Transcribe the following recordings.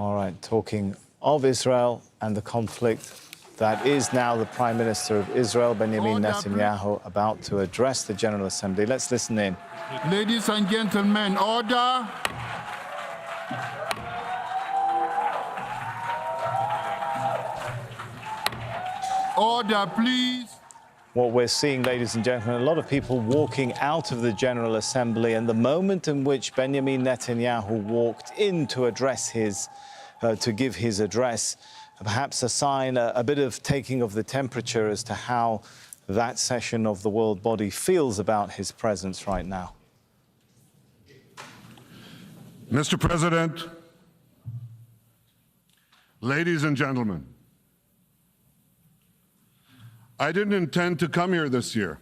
All right, talking of Israel and the conflict, that is now the Prime Minister of Israel, Benjamin Netanyahu, about to address the General Assembly. Let's listen in. Ladies and gentlemen, order. Order, please. What we're seeing, ladies and gentlemen, a lot of people walking out of the General Assembly, and the moment in which Benjamin Netanyahu walked in to address to give his address, perhaps a sign, a bit of taking of the temperature as to how that session of the world body feels about his presence right now. Mr. President, ladies and gentlemen, I didn't intend to come here this year.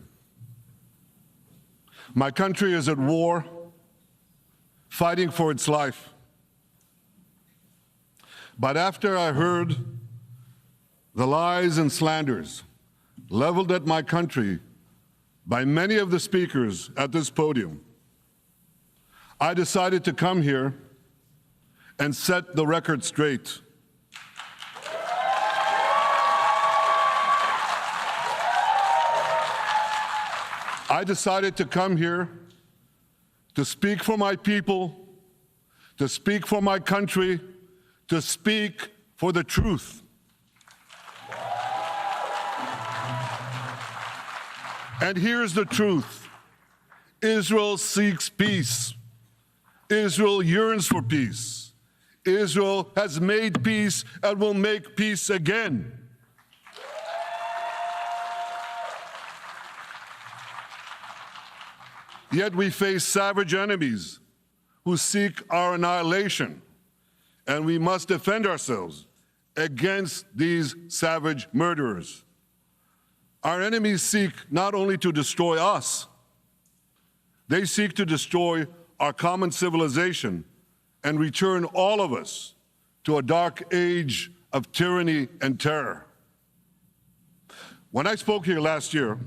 My country is at war, fighting for its life. But after I heard the lies and slanders leveled at my country by many of the speakers at this podium, I decided to come here and set the record straight. I decided to come here to speak for my people, to speak for my country, to speak for the truth. And here's the truth. Israel seeks peace. Israel yearns for peace. Israel has made peace and will make peace again. Yet we face savage enemies who seek our annihilation, and we must defend ourselves against these savage murderers. Our enemies seek not only to destroy us, they seek to destroy our common civilization and return all of us to a dark age of tyranny and terror. When I spoke here last year,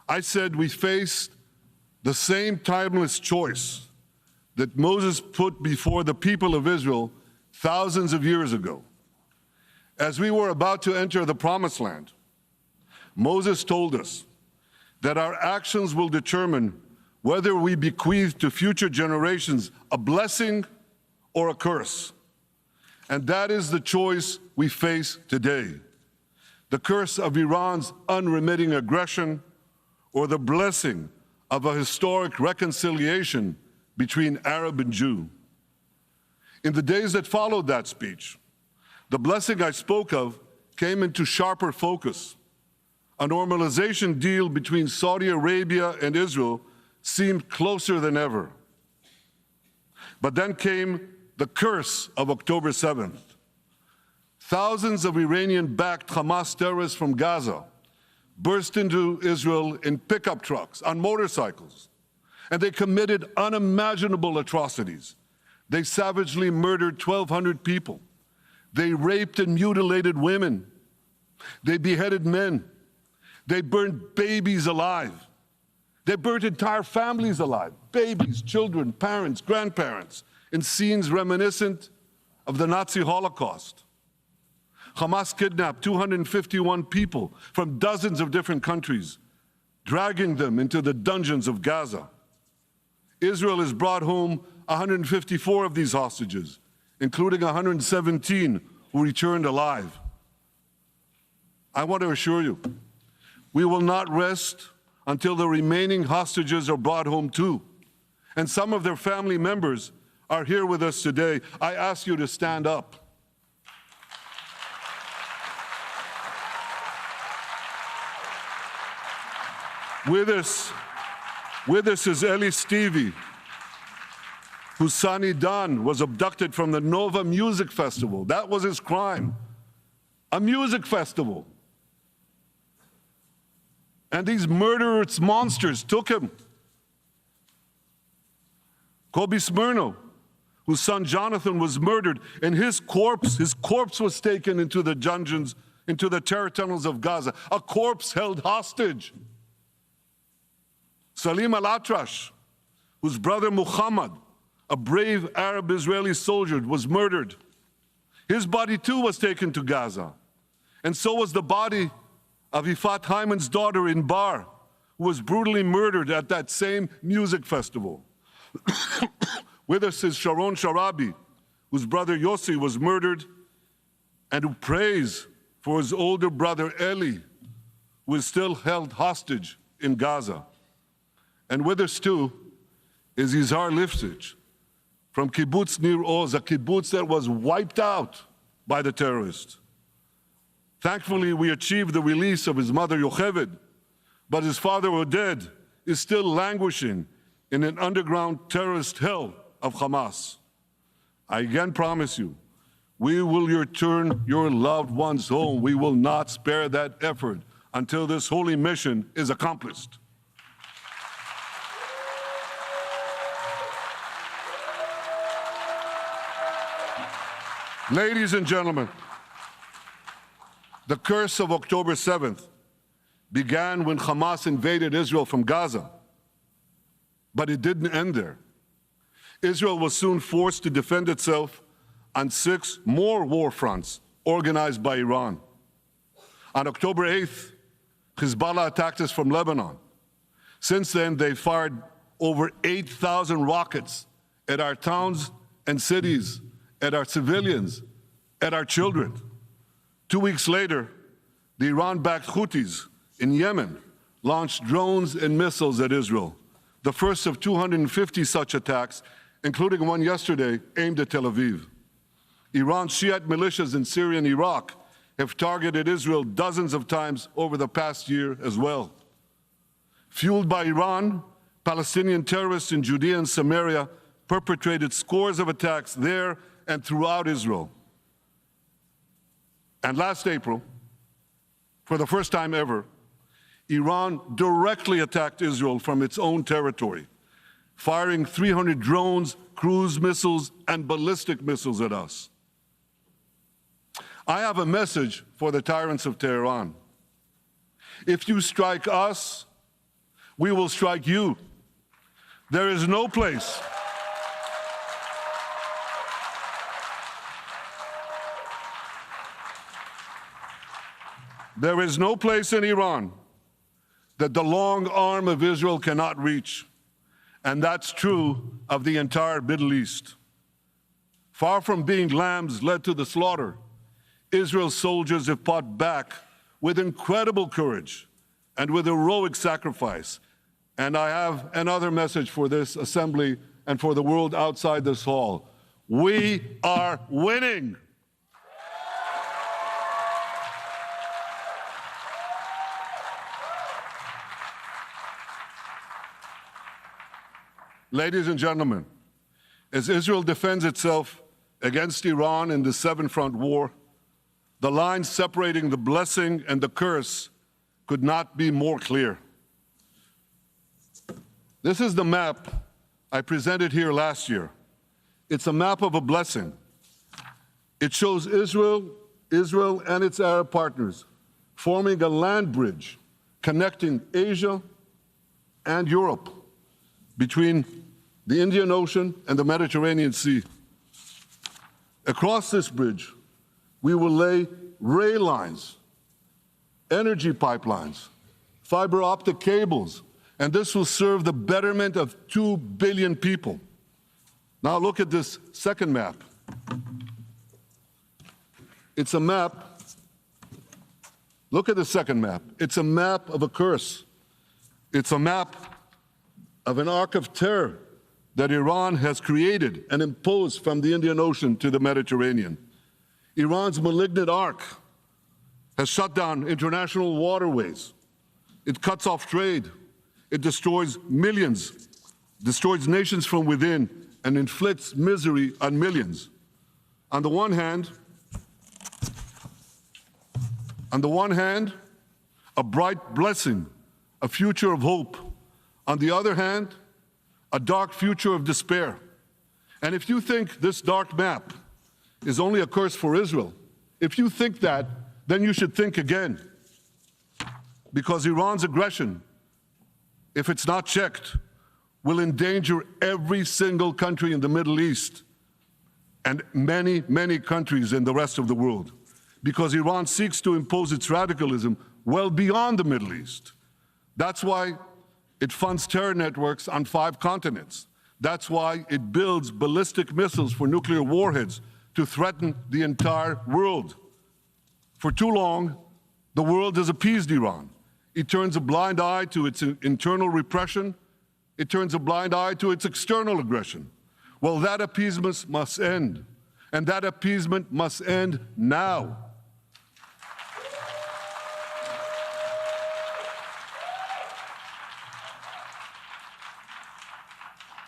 I said we faced the same timeless choice that Moses put before the people of Israel thousands of years ago. As we were about to enter the Promised Land, Moses told us that our actions will determine whether we bequeath to future generations a blessing or a curse. And that is the choice we face today. The curse of Iran's unremitting aggression, or the blessing of a historic reconciliation between Arab and Jew. In the days that followed that speech, the blessing I spoke of came into sharper focus. A normalization deal between Saudi Arabia and Israel seemed closer than ever. But then came the curse of October 7th. Thousands of Iranian-backed Hamas terrorists from Gaza burst into Israel in pickup trucks, on motorcycles, and they committed unimaginable atrocities. They savagely murdered 1,200 people. They raped and mutilated women. They beheaded men. They burned babies alive. They burnt entire families alive, babies, children, parents, grandparents, in scenes reminiscent of the Nazi Holocaust. Hamas kidnapped 251 people from dozens of different countries, dragging them into the dungeons of Gaza. Israel has brought home 154 of these hostages, including 117 who returned alive. I want to assure you, we will not rest until the remaining hostages are brought home too. And some of their family members are here with us today. I ask you to stand up. With us is Eli Stevie, whose son Idan was abducted from the Nova Music Festival. That was his crime, a music festival. And these murderous monsters took him. Kobe Smirno, whose son Jonathan was murdered, and his corpse was taken into the dungeons, into the terror tunnels of Gaza, a corpse held hostage. Salim al-Atrash, whose brother Muhammad a brave Arab-Israeli soldier, was murdered. His body too was taken to Gaza. And so was the body of Ifat Hyman's daughter in Bar, who was brutally murdered at that same music festival. With us is Sharon Sharabi, whose brother Yossi was murdered, and who prays for his older brother Eli, who is still held hostage in Gaza. And with us too is Yizhar Lifshitz from kibbutz Nir Oz, a kibbutz that was wiped out by the terrorists. Thankfully, we achieved the release of his mother Yocheved, but his father Oded is still languishing in an underground terrorist hell of Hamas. I again promise you, we will return your loved ones home. We will not spare that effort until this holy mission is accomplished. Ladies and gentlemen, the curse of October 7th began when Hamas invaded Israel from Gaza, but it didn't end there. Israel was soon forced to defend itself on 6 more war fronts organized by Iran. On October 8th, Hezbollah attacked us from Lebanon. Since then, they fired over 8,000 rockets at our towns and cities, at our civilians, at our children. 2 weeks later, the Iran-backed Houthis in Yemen launched drones and missiles at Israel, the first of 250 such attacks, including one yesterday aimed at Tel Aviv. Iran's Shiite militias in Syria and Iraq have targeted Israel dozens of times over the past year as well. Fueled by Iran, Palestinian terrorists in Judea and Samaria perpetrated scores of attacks there and throughout Israel. And last April, for the first time ever, Iran directly attacked Israel from its own territory, firing 300 drones, cruise missiles, and ballistic missiles at us. I have a message for the tyrants of Tehran. If you strike us, we will strike you. There is no place in Iran that the long arm of Israel cannot reach. And that's true of the entire Middle East. Far from being lambs led to the slaughter, Israel's soldiers have fought back with incredible courage and with heroic sacrifice. And I have another message for this assembly and for the world outside this hall. We are winning. Ladies and gentlemen, as Israel defends itself against Iran in the 7-front war, the line separating the blessing and the curse could not be more clear. This is the map I presented here last year. It's a map of a blessing. It shows Israel and its Arab partners forming a land bridge connecting Asia and Europe between the Indian Ocean and the Mediterranean Sea. Across this bridge, we will lay rail lines, energy pipelines, fiber optic cables, and this will serve the betterment of 2 billion people. Now look at this second map. It's a map. Look at the second map. It's a map of a curse. It's a map of an arc of terror that Iran has created and imposed from the Indian Ocean to the Mediterranean. Iran's malignant arc has shut down international waterways. It cuts off trade. It destroys millions, destroys nations from within, and inflicts misery on millions. On the one hand, a bright blessing, a future of hope. On the other hand, a dark future of despair. And if you think this dark map is only a curse for Israel, if you think that, then you should think again. Because Iran's aggression, if it's not checked, will endanger every single country in the Middle East and many, many countries in the rest of the world, because Iran seeks to impose its radicalism well beyond the Middle East. That's why it funds terror networks on 5 continents. That's why it builds ballistic missiles for nuclear warheads to threaten the entire world. For too long, the world has appeased Iran. It turns a blind eye to its internal repression. It turns a blind eye to its external aggression. Well, that appeasement must end, and that appeasement must end now.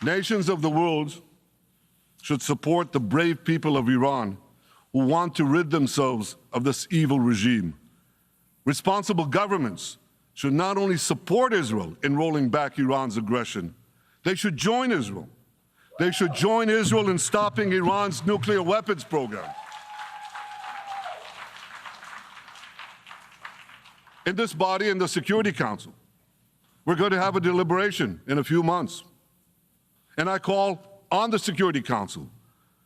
Nations of the world should support the brave people of Iran who want to rid themselves of this evil regime. Responsible governments should not only support Israel in rolling back Iran's aggression, they should join Israel. They should join Israel in stopping Iran's nuclear weapons program. In this body, in the Security Council, we're going to have a deliberation in a few months. And I call on the Security Council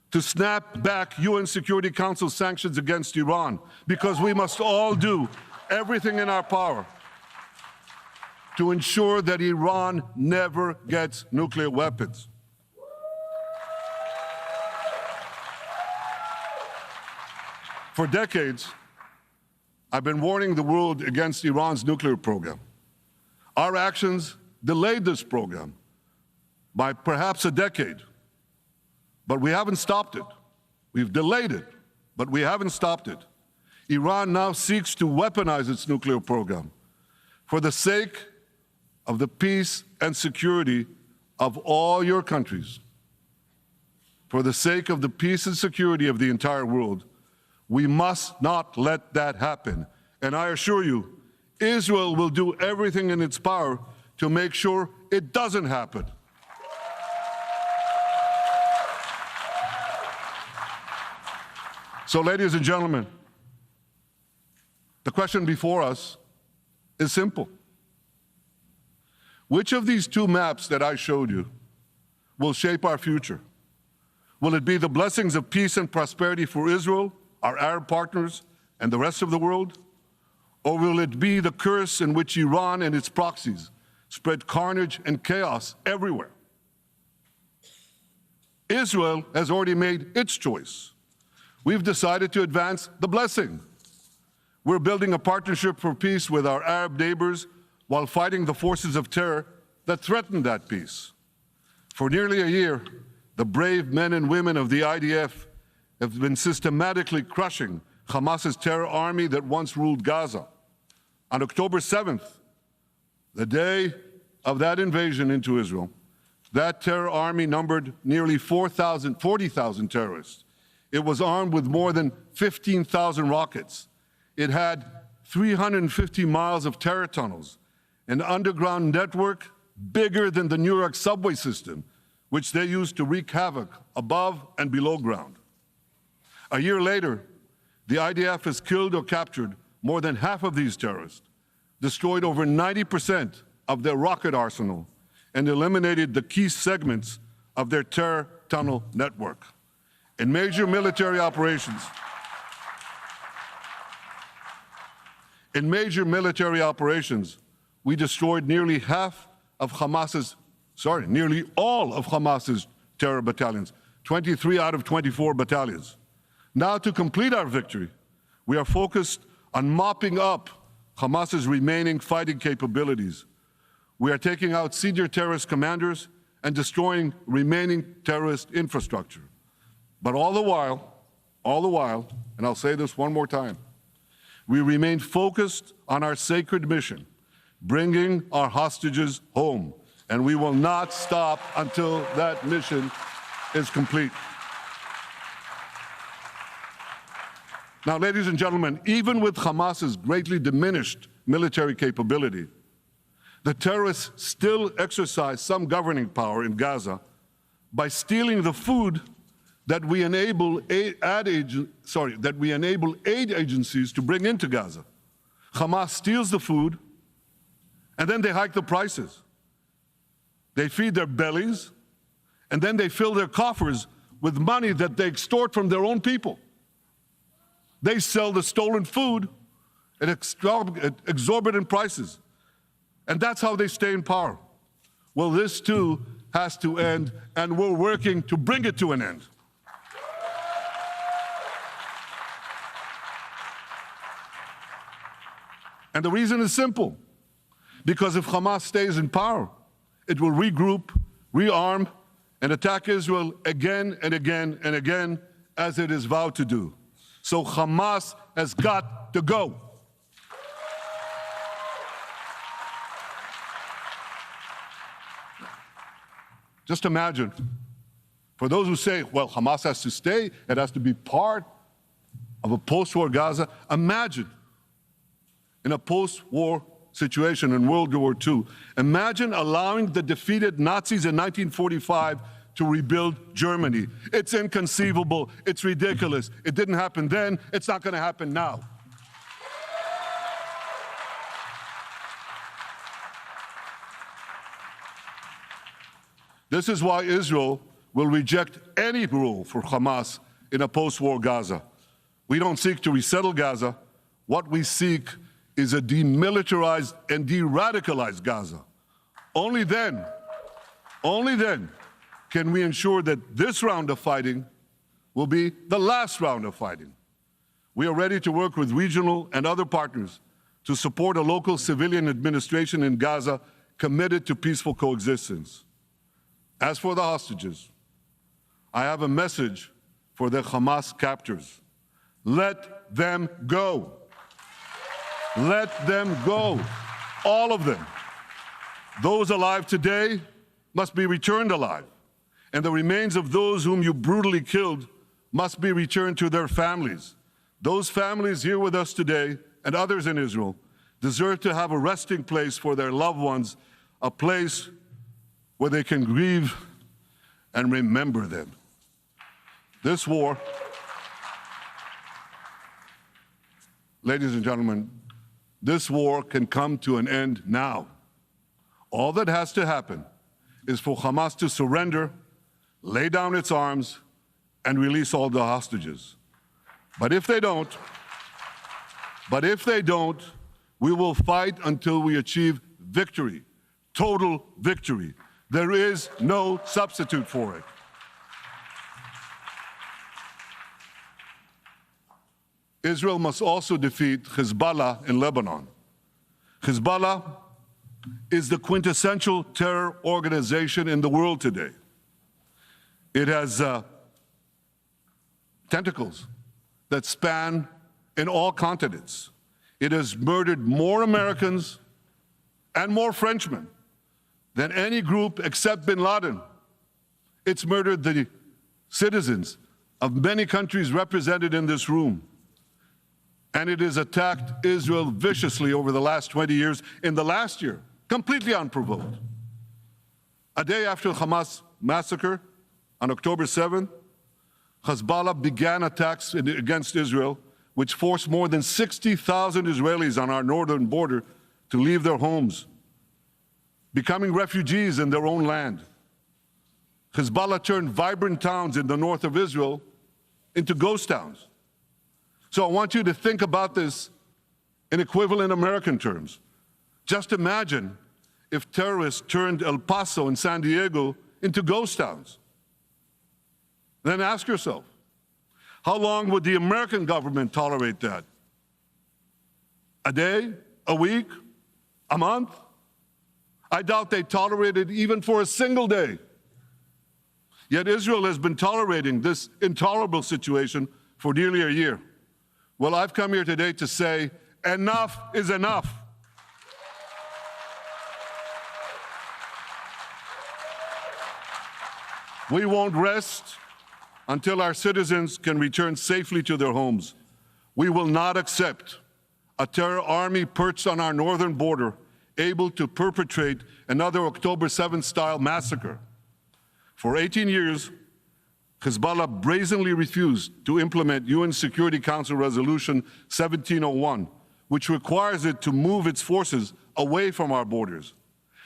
to snap back UN Security Council sanctions against Iran, because we must all do everything in our power to ensure that Iran never gets nuclear weapons. For decades, I've been warning the world against Iran's nuclear program. Our actions delayed this program by perhaps a decade, but we haven't stopped it. We've delayed it, but we haven't stopped it. Iran now seeks to weaponize its nuclear program for the sake of the peace and security of all your countries. For the sake of the peace and security of the entire world, we must not let that happen. And I assure you, Israel will do everything in its power to make sure it doesn't happen. So, ladies and gentlemen, the question before us is simple. Which of these 2 maps that I showed you will shape our future? Will it be the blessings of peace and prosperity for Israel, our Arab partners, and the rest of the world? Or will it be the curse in which Iran and its proxies spread carnage and chaos everywhere? Israel has already made its choice. We've decided to advance the blessing. We're building a partnership for peace with our Arab neighbors while fighting the forces of terror that threaten that peace. For nearly a year, the brave men and women of the IDF have been systematically crushing Hamas's terror army that once ruled Gaza. On October 7th, the day of that invasion into Israel, that terror army numbered nearly 40,000 terrorists. It was armed with more than 15,000 rockets. It had 350 miles of terror tunnels, an underground network bigger than the New York subway system, which they used to wreak havoc above and below ground. A year later, the IDF has killed or captured more than half of these terrorists, destroyed over 90% of their rocket arsenal, and eliminated the key segments of their terror tunnel network. In major military operations, we destroyed nearly all of Hamas's terror battalions, 23 out of 24 battalions. Now, to complete our victory, we are focused on mopping up Hamas's remaining fighting capabilities. We are taking out senior terrorist commanders and destroying remaining terrorist infrastructure. But all the while, and I'll say this one more time, we remain focused on our sacred mission, bringing our hostages home, and we will not stop until that mission is complete. Now, ladies and gentlemen, even with Hamas's greatly diminished military capability, the terrorists still exercise some governing power in Gaza by stealing the food that we enable aid agencies to bring into Gaza. Hamas steals the food, and then they hike the prices. They feed their bellies, and then they fill their coffers with money that they extort from their own people. They sell the stolen food at exorbitant prices. And that's how they stay in power. Well, this too has to end, and we're working to bring it to an end. And the reason is simple. Because if Hamas stays in power, it will regroup, rearm, and attack Israel again and again and again, as it is vowed to do. So Hamas has got to go. Just imagine, for those who say, well, Hamas has to stay, it has to be part of a post-war Gaza, imagine in a post-war situation in World War II, imagine allowing the defeated Nazis in 1945 to rebuild Germany. It's inconceivable, it's ridiculous. It didn't happen then, it's not going to happen now. This is why Israel will reject any role for Hamas in a post-war Gaza. We don't seek to resettle Gaza. What we seek is a demilitarized and de-radicalized Gaza. Only then can we ensure that this round of fighting will be the last round of fighting. We are ready to work with regional and other partners to support a local civilian administration in Gaza committed to peaceful coexistence. As for the hostages, I have a message for the Hamas captors. Let them go. Let them go. All of them. Those alive today must be returned alive, and the remains of those whom you brutally killed must be returned to their families. Those families here with us today, and others in Israel, deserve to have a resting place for their loved ones, a place where they can grieve and remember them. This war, ladies and gentlemen, this war can come to an end now. All that has to happen is for Hamas to surrender, lay down its arms, and release all the hostages. But if they don't, we will fight until we achieve victory, total victory. There is no substitute for it. Israel must also defeat Hezbollah in Lebanon. Hezbollah is the quintessential terror organization in the world today. It has tentacles that span in all continents. It has murdered more Americans and more Frenchmen than any group except bin Laden. It's murdered the citizens of many countries represented in this room. And it has attacked Israel viciously over the last 20 years, in the last year, completely unprovoked. A day after the Hamas massacre, on October 7th, Hezbollah began attacks against Israel, which forced more than 60,000 Israelis on our northern border to leave their homes, becoming refugees in their own land. Hezbollah turned vibrant towns in the north of Israel into ghost towns. So I want you to think about this in equivalent American terms. Just imagine if terrorists turned El Paso and San Diego into ghost towns. Then ask yourself, how long would the American government tolerate that? A day? A week? A month? I doubt they tolerate it even for a single day. Yet Israel has been tolerating this intolerable situation for nearly a year. Well, I've come here today to say, enough is enough. We won't rest until our citizens can return safely to their homes. We will not accept a terror army perched on our northern border, able to perpetrate another October 7th style massacre. For 18 years, Hezbollah brazenly refused to implement UN Security Council Resolution 1701, which requires it to move its forces away from our borders.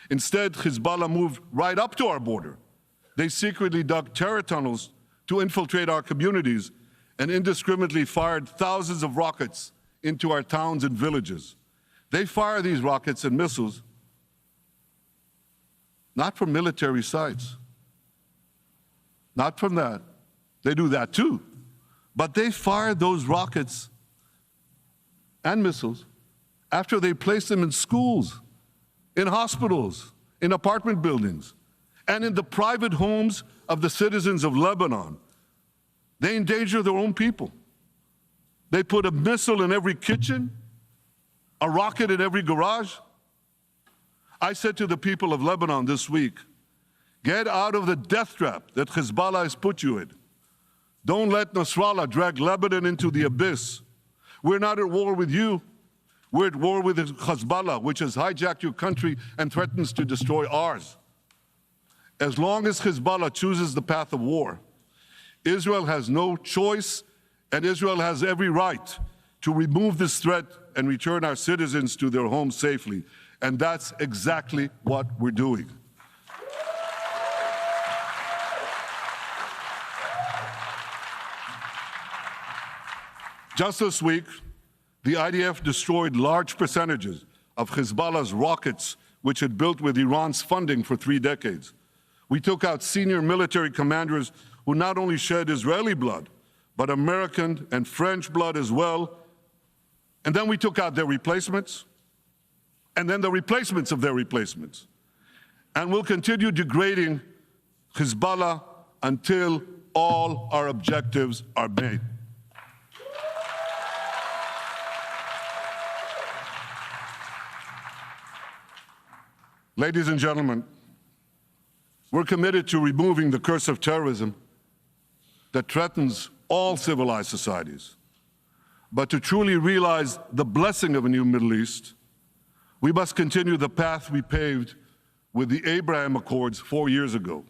Instead, Hezbollah moved right up to our border. They secretly dug terror tunnels to infiltrate our communities and indiscriminately fired thousands of rockets into our towns and villages. They fire these rockets and missiles not from military sites, not from that. They do that too. But they fire those rockets and missiles after they place them in schools, in hospitals, in apartment buildings, and in the private homes of the citizens of Lebanon. They endanger their own people. They put a missile in every kitchen, a rocket in every garage. I said to the people of Lebanon this week, get out of the death trap that Hezbollah has put you in. Don't let Nasrallah drag Lebanon into the abyss. We're not at war with you. We're at war with Hezbollah, which has hijacked your country and threatens to destroy ours. As long as Hezbollah chooses the path of war, Israel has no choice, and Israel has every right to remove this threat and return our citizens to their homes safely. And that's exactly what we're doing. Just this week, the IDF destroyed large percentages of Hezbollah's rockets, which had built with Iran's funding for 3 decades. We took out senior military commanders who not only shed Israeli blood, but American and French blood as well. And then we took out their replacements, and then the replacements of their replacements. And we'll continue degrading Hezbollah until all our objectives are met. Ladies and gentlemen, we're committed to removing the curse of terrorism that threatens all civilized societies. But to truly realize the blessing of a new Middle East, we must continue the path we paved with the Abraham Accords 4 years ago.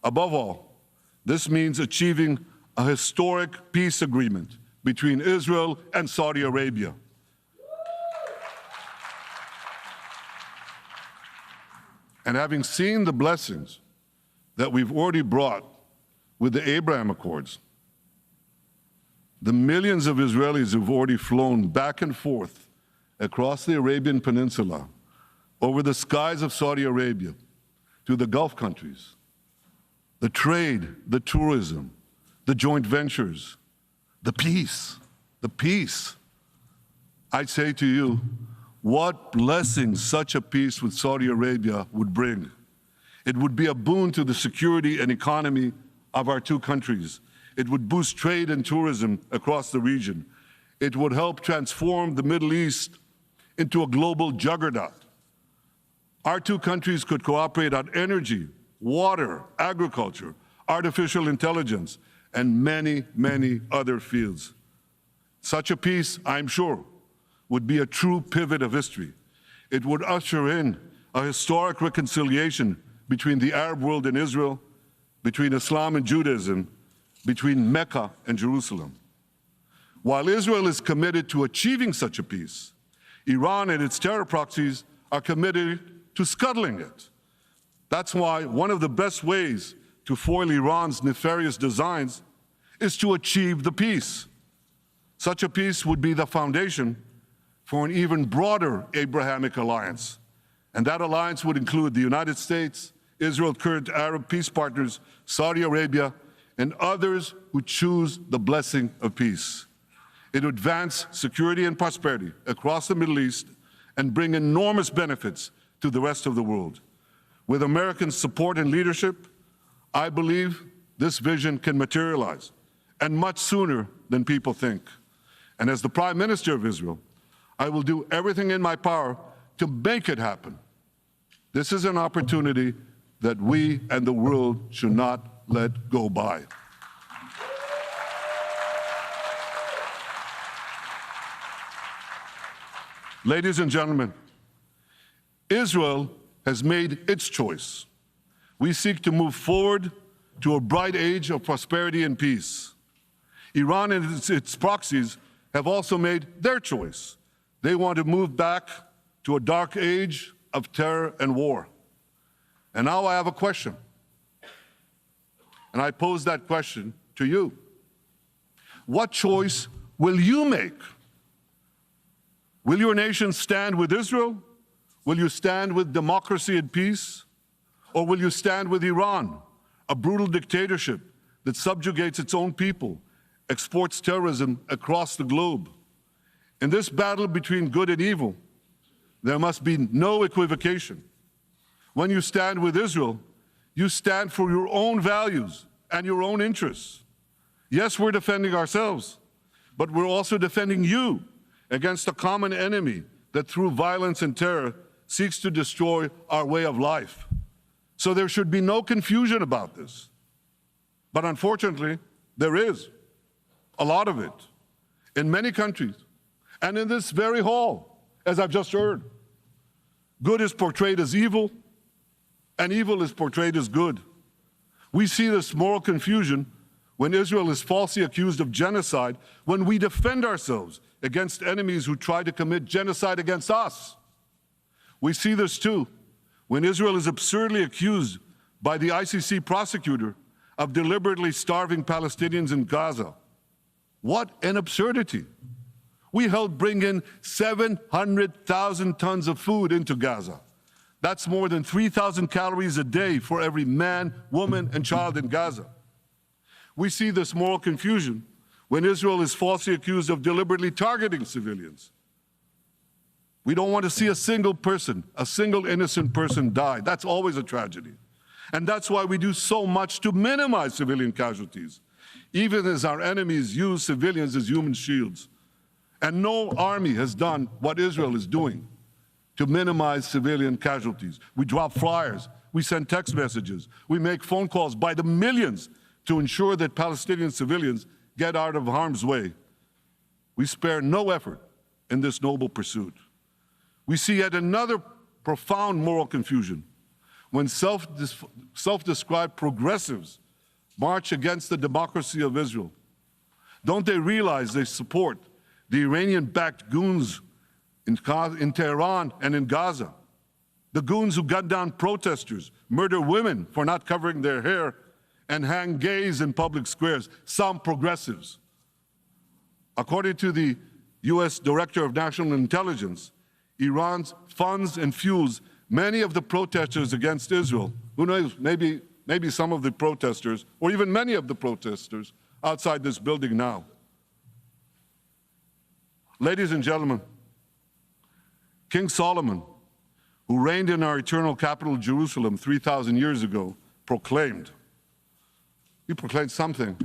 Above all, this means achieving a historic peace agreement between Israel and Saudi Arabia. And having seen the blessings that we've already brought with the Abraham Accords, the millions of Israelis who've already flown back and forth across the Arabian Peninsula, over the skies of Saudi Arabia, to the Gulf countries, the trade, the tourism, the joint ventures, the peace, I say to you, what blessings such a peace with Saudi Arabia would bring. It would be a boon to the security and economy of our two countries. It would boost trade and tourism across the region. It would help transform the Middle East into a global juggernaut. Our two countries could cooperate on energy, water, agriculture, artificial intelligence, and many, many other fields. Such a peace, I'm sure, would be a true pivot of history. It would usher in a historic reconciliation between the Arab world and Israel, between Islam and Judaism, between Mecca and Jerusalem. While Israel is committed to achieving such a peace, Iran and its terror proxies are committed to scuttling it. That's why one of the best ways to foil Iran's nefarious designs is to achieve the peace. Such a peace would be the foundation for an even broader Abrahamic alliance. And that alliance would include the United States, Israel's current Arab peace partners, Saudi Arabia, and others who choose the blessing of peace. It would advance security and prosperity across the Middle East and bring enormous benefits to the rest of the world. With American support and leadership, I believe this vision can materialize, and much sooner than people think. And as the Prime Minister of Israel, I will do everything in my power to make it happen. This is an opportunity that we and the world should not let go by. Ladies and gentlemen, Israel has made its choice. We seek to move forward to a bright age of prosperity and peace. Iran and its proxies have also made their choice. They want to move back to a dark age of terror and war. And now I have a question. And I pose that question to you. What choice will you make? Will your nation stand with Israel? Will you stand with democracy and peace? Or will you stand with Iran, a brutal dictatorship that subjugates its own people, exports terrorism across the globe? In this battle between good and evil, there must be no equivocation. When you stand with Israel, you stand for your own values and your own interests. Yes, we're defending ourselves, but we're also defending you against a common enemy that through violence and terror seeks to destroy our way of life. So there should be no confusion about this. But unfortunately, there is a lot of it in many countries and in this very hall, as I've just heard. Good is portrayed as evil, and evil is portrayed as good. We see this moral confusion when Israel is falsely accused of genocide, when we defend ourselves against enemies who try to commit genocide against us. We see this too when Israel is absurdly accused by the ICC prosecutor of deliberately starving Palestinians in Gaza. What an absurdity. We helped bring in 700,000 tons of food into Gaza. That's more than 3,000 calories a day for every man, woman, and child in Gaza. We see this moral confusion when Israel is falsely accused of deliberately targeting civilians. We don't want to see a single person, a single innocent person die. That's always a tragedy. And that's why we do so much to minimize civilian casualties, even as our enemies use civilians as human shields. And no army has done what Israel is doing to minimize civilian casualties. We drop flyers, we send text messages, we make phone calls by the millions to ensure that Palestinian civilians get out of harm's way. We spare no effort in this noble pursuit. We see yet another profound moral confusion when self-described progressives march against the democracy of Israel. Don't they realize they support the Iranian-backed goons in Tehran and in Gaza, the goons who gun down protesters, murder women for not covering their hair, and hang gays in public squares, some progressives? According to the US Director of National Intelligence, Iran funds and fuels many of the protesters against Israel. Who knows, maybe some of the protesters, or even many of the protesters outside this building now. Ladies and gentlemen, King Solomon, who reigned in our eternal capital, Jerusalem, 3,000 years ago, proclaimed something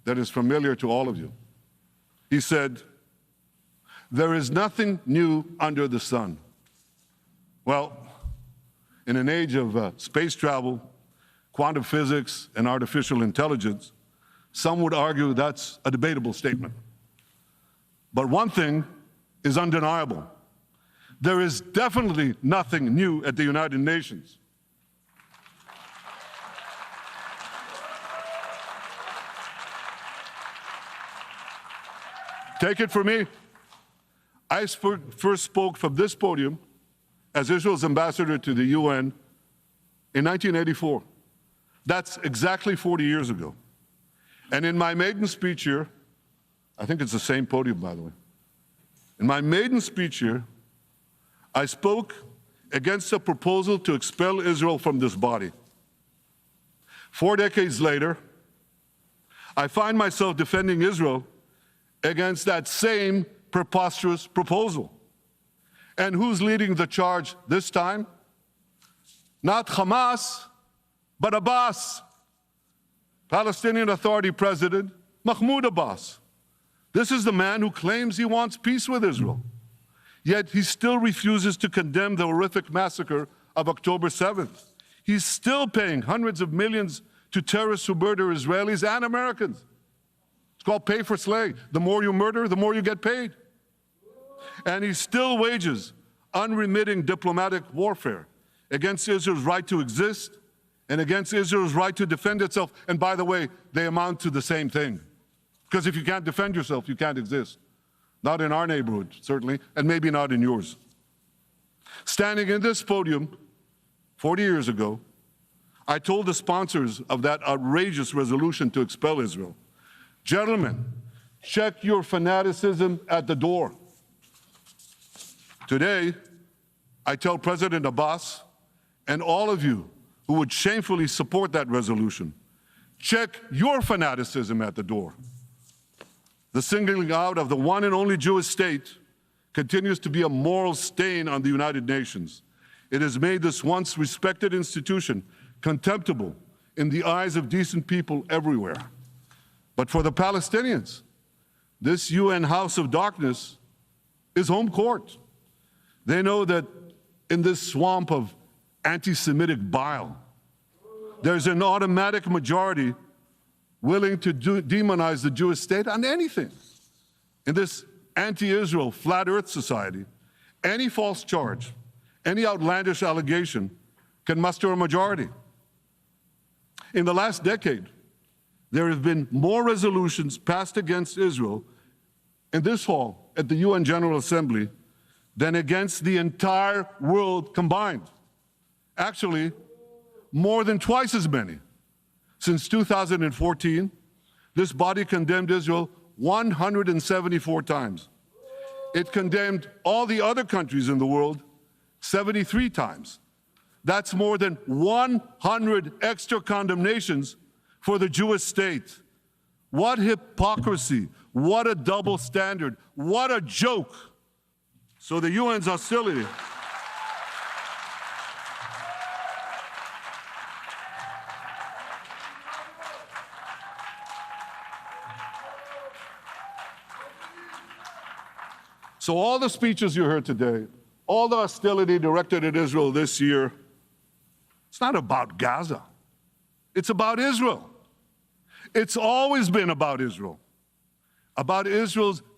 that is familiar to all of you. He said, "There is nothing new under the sun." Well, in an age of space travel, quantum physics, and artificial intelligence, some would argue that's a debatable statement. But one thing is undeniable. There is definitely nothing new at the United Nations. Take it from me. I first spoke from this podium as Israel's ambassador to the UN in 1984. That's exactly 40 years ago. And in my maiden speech here, I think it's the same podium, by the way. In my maiden speech here, I spoke against a proposal to expel Israel from this body. 4 decades later, I find myself defending Israel against that same preposterous proposal. And who's leading the charge this time? Not Hamas, but Abbas, Palestinian Authority President Mahmoud Abbas. This is the man who claims he wants peace with Israel. Yet he still refuses to condemn the horrific massacre of October 7th. He's still paying hundreds of millions to terrorists who murder Israelis and Americans. It's called pay for slay. The more you murder, the more you get paid. And he still wages unremitting diplomatic warfare against Israel's right to exist and against Israel's right to defend itself. And by the way, they amount to the same thing. Because if you can't defend yourself, you can't exist. Not in our neighborhood, certainly, and maybe not in yours. Standing in this podium 40 years ago, I told the sponsors of that outrageous resolution to expel Israel, gentlemen, check your fanaticism at the door. Today, I tell President Abbas and all of you who would shamefully support that resolution, check your fanaticism at the door. The singling out of the one and only Jewish state continues to be a moral stain on the United Nations. It has made this once respected institution contemptible in the eyes of decent people everywhere. But for the Palestinians, this UN House of Darkness is home court. They know that in this swamp of anti-Semitic bile, there's an automatic majority willing to demonize the Jewish state on anything. In this anti-Israel flat earth society, any false charge, any outlandish allegation can muster a majority. In the last decade, there have been more resolutions passed against Israel in this hall at the UN General Assembly than against the entire world combined. Actually, more than twice as many. Since 2014, this body condemned Israel 174 times. It condemned all the other countries in the world 73 times. That's more than 100 extra condemnations for the Jewish state. What hypocrisy, what a double standard, what a joke. So the UN's hostility. So all the speeches you heard today, all the hostility directed at Israel this year, it's not about Gaza. It's about Israel. It's always been about Israel's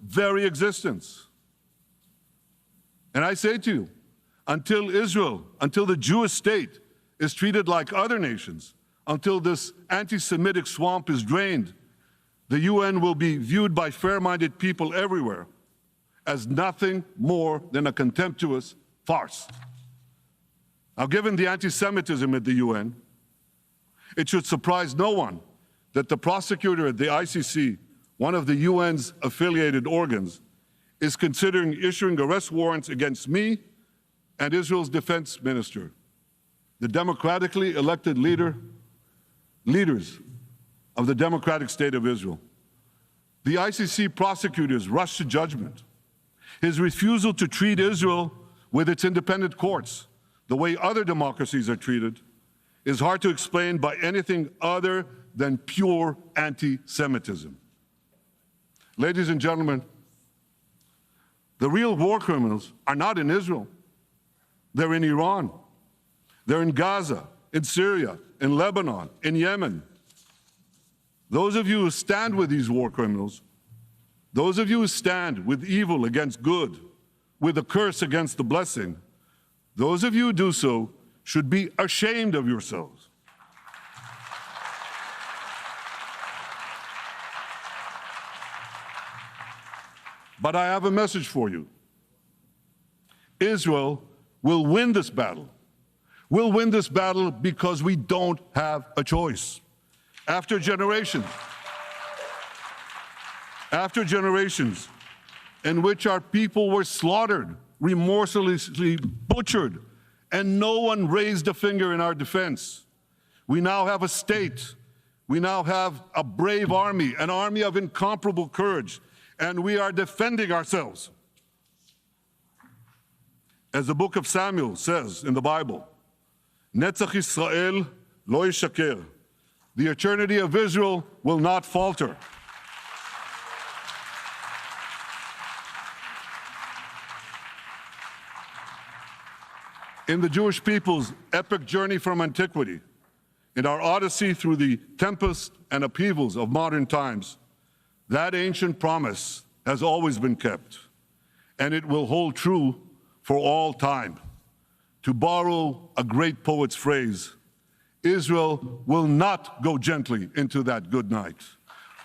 very existence. And I say to you, until the Jewish state is treated like other nations, until this anti-Semitic swamp is drained, the UN will be viewed by fair-minded people everywhere as nothing more than a contemptuous farce. Now, given the anti-Semitism at the UN, it should surprise no one that the prosecutor at the ICC, one of the UN's affiliated organs, is considering issuing arrest warrants against me and Israel's defense minister, the democratically elected leaders of the democratic state of Israel. The ICC prosecutors rushed to judgment. His refusal to treat Israel with its independent courts the way other democracies are treated is hard to explain by anything other than pure anti-Semitism. Ladies and gentlemen, the real war criminals are not in Israel. They're in Iran. They're in Gaza, in Syria, in Lebanon, in Yemen. Those of you who stand with these war criminals, those of you who stand with evil against good, with a curse against the blessing, those of you who do so should be ashamed of yourselves. But I have a message for you. Israel will win this battle. We'll win this battle because we don't have a choice. After generations in which our people were slaughtered, remorselessly butchered, and no one raised a finger in our defense, we now have a state. We now have a brave army, an army of incomparable courage, and we are defending ourselves. As the book of Samuel says in the Bible, Netzach Yisrael lo yishaker. The eternity of Israel will not falter. In the Jewish people's epic journey from antiquity, in our odyssey through the tempests and upheavals of modern times, that ancient promise has always been kept, and it will hold true for all time. To borrow a great poet's phrase, Israel will not go gently into that good night.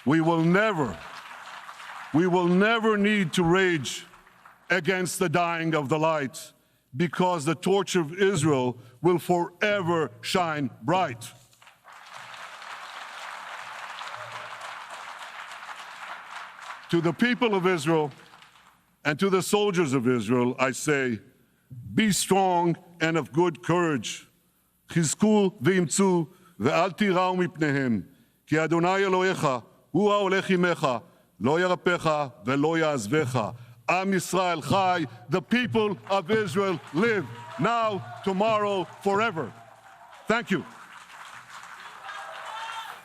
We will never need to rage against the dying of the light, because the torch of Israel will forever shine bright. To the people of Israel and to the soldiers of Israel, I say, be strong and of good courage. חזקו ואמצו ואל תיראו מפניהם, כי אדוני אלוהיך הוא ההולך עמך, לא ירפך ולא יעזבך. Am Yisrael Chai, the people of Israel live now, tomorrow, forever. Thank you.